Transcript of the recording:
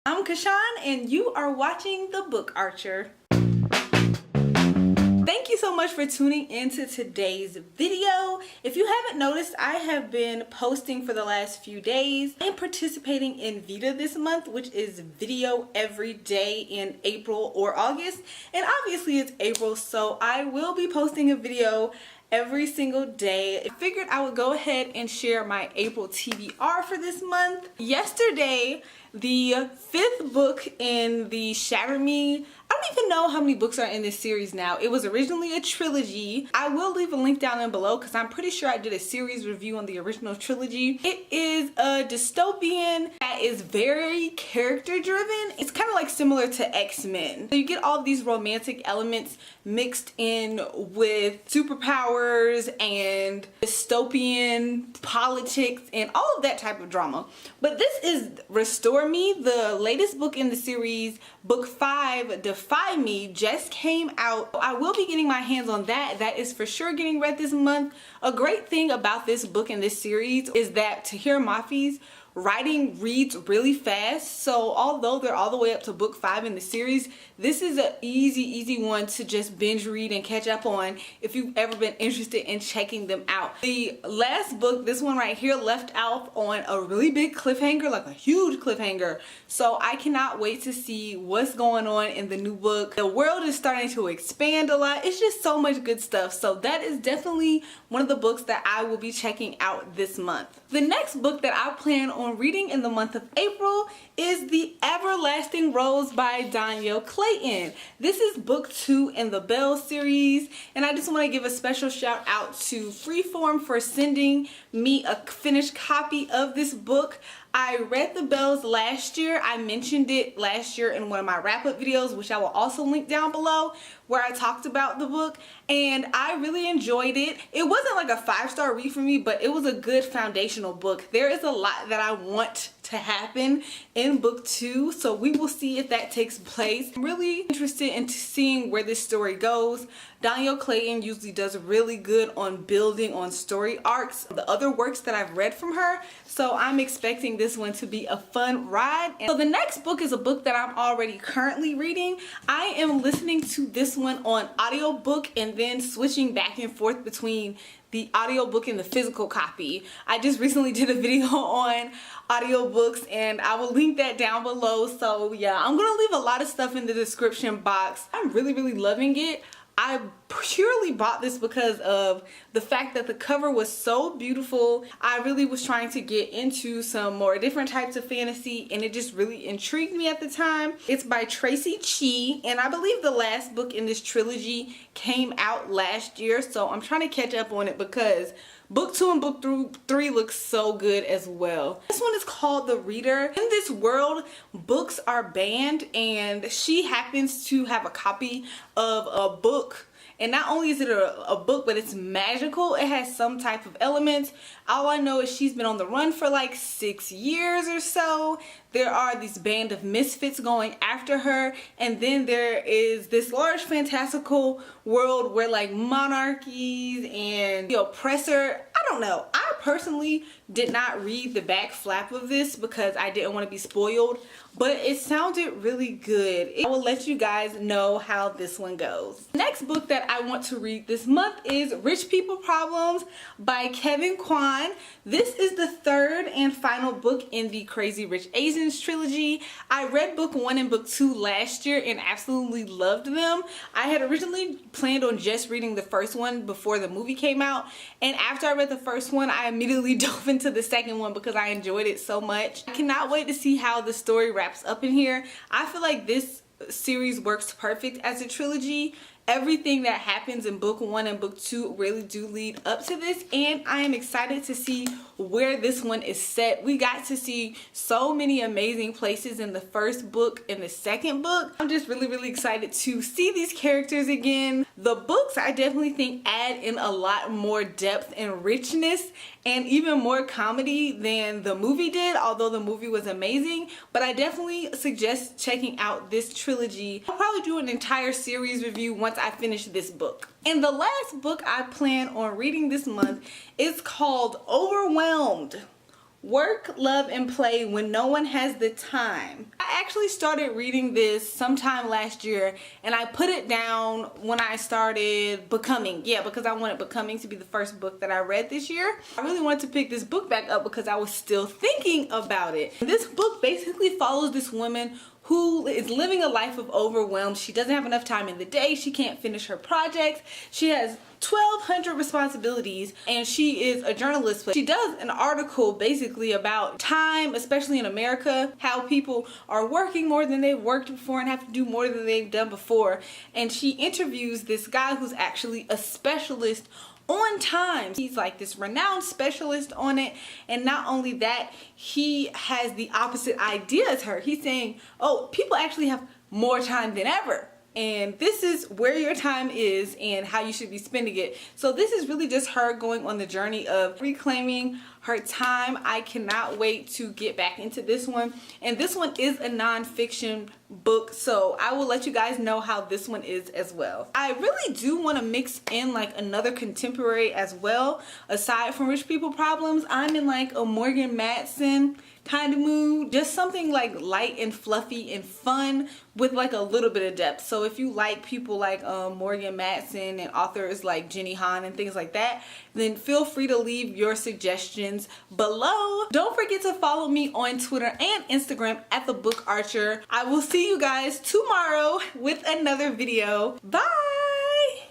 I'm Kashan and you are watching The Book Archer. Thank you so much for tuning into today's video. If you haven't noticed, I have been posting for the last few days. I am participating in VEDA this month, which is video every day in April or August. And obviously it's April, so I will be posting a video every single day. I figured I would go ahead and share my April TBR for this month. Yesterday, the fifth book in the Shatter Me, I don't even know how many books are in this series now. It was originally a trilogy. I will leave a link down below because I'm pretty sure I did a series review on the original trilogy. It is a dystopian that is very character driven. It's kind of like similar to X-Men. So you get all these romantic elements mixed in with superpowers and dystopian politics and all of that type of drama. But this is Restore Me, the latest book in the series. Book 5, Defy Me, just came out. I will be getting my hands on that. That is for sure getting read this month. A great thing about this book in this series is that Tahereh Mafi's writing reads really fast. So although they're all the way up to book 5 in the series, this is an easy one to just binge read and catch up on if you've ever been interested in checking them out. The last book, this one right here, left off on a really big cliffhanger, like a huge cliffhanger. So I cannot wait to see what's going on in the new book. The world is starting to expand a lot. It's just so much good stuff. So that is definitely one of the books that I will be checking out this month. The next book that I plan on reading in the month of April is The Everlasting Rose by Dhonielle Clayton. This is book 2 in the Bell series, and I just want to give a special shout out to Freeform for sending me a finished copy of this book. I read The Bells last year. I mentioned it last year in one of my wrap-up videos, which I will also link down below, where I talked about the book, and I really enjoyed it. It wasn't like a 5-star read for me, but it was a good foundational book. There is a lot that I want to happen in book 2, so we will see if that takes place. I'm really interested in seeing where this story goes. Dhonielle Clayton usually does really good on building on story arcs, the other works that I've read from her, so I'm expecting this one to be a fun ride. And so the next book is a book that I'm already currently reading. I am listening to this one on audiobook and then switching back and forth between the audiobook and the physical copy. I just recently did a video on audiobooks and I will link that down below. So yeah, I'm gonna leave a lot of stuff in the description box. I'm really loving it. I purely bought this because of the fact that the cover was so beautiful. I really was trying to get into some more different types of fantasy and it just really intrigued me at the time. It's by Traci, Chee, and I believe the last book in this trilogy came out last year, so I'm trying to catch up on it because book 2 and book 3 look so good as well. This one is called The Reader. In this world, books are banned, and she happens to have a copy of a book. And not only is it a book, but it's magical. It has some type of elements. All I know is she's been on the run for like 6 years or so. There are these band of misfits going after her. And then there is this large fantastical world where like monarchies and the oppressor, I don't know. I personally did not read the back flap of this because I didn't want to be spoiled, but it sounded really good. I will let you guys know how this one goes. The next book that I want to read this month is Rich People Problems by Kwan. This is the third and final book in the Crazy Rich Asians trilogy. I read book 1 and book 2 last year and absolutely loved them. I had originally planned on just reading the first one before the movie came out, and after I read the first one, I immediately dove into the second one because I enjoyed it so much. I cannot wait to see how the story wraps up in here. I feel like this series works perfect as a trilogy. Everything that happens in book 1 and book 2 really do lead up to this, and I am excited to see where this one is set. We got to see so many amazing places in the first book and the second book. I'm just really excited to see these characters again. The books, I definitely think, add in a lot more depth and richness and even more comedy than the movie did, although the movie was amazing. But I definitely suggest checking out this trilogy. I'll probably do an entire series review once I finish this book. And the last book I plan on reading this month is called Overwhelmed Work, Love, and Play When No One Has the Time. I actually started reading this sometime last year, and I put it down when I started Becoming. Yeah, because I wanted Becoming to be the first book that I read this year. I really wanted to pick this book back up because I was still thinking about it. This book basically follows this woman who is living a life of overwhelm. She doesn't have enough time in the day. She can't finish her projects. She has 1,200 responsibilities, and she is a journalist. She does an article basically about time, especially in America, how people are working more than they've worked before and have to do more than they've done before. And she interviews this guy who's actually a specialist on time. He's like this renowned specialist on it, and not only that, he has the opposite idea as her. He's saying, oh, people actually have more time than ever, and this is where your time is and how you should be spending it. So this is really just her going on the journey of reclaiming her time. I cannot wait to get back into this one, and this one is a non-fiction book, so I will let you guys know how this one is as well. I really do want to mix in like another contemporary as well aside from Rich People Problems. I'm in like a Morgan Matson kind of mood, just something like light and fluffy and fun with like a little bit of depth. So if you like people like Morgan Matson and authors like Jenny Han and things like that, then feel free to leave your suggestions below. Don't forget to follow me on Twitter and Instagram at theBookArcher. I will see you guys tomorrow with another video. Bye!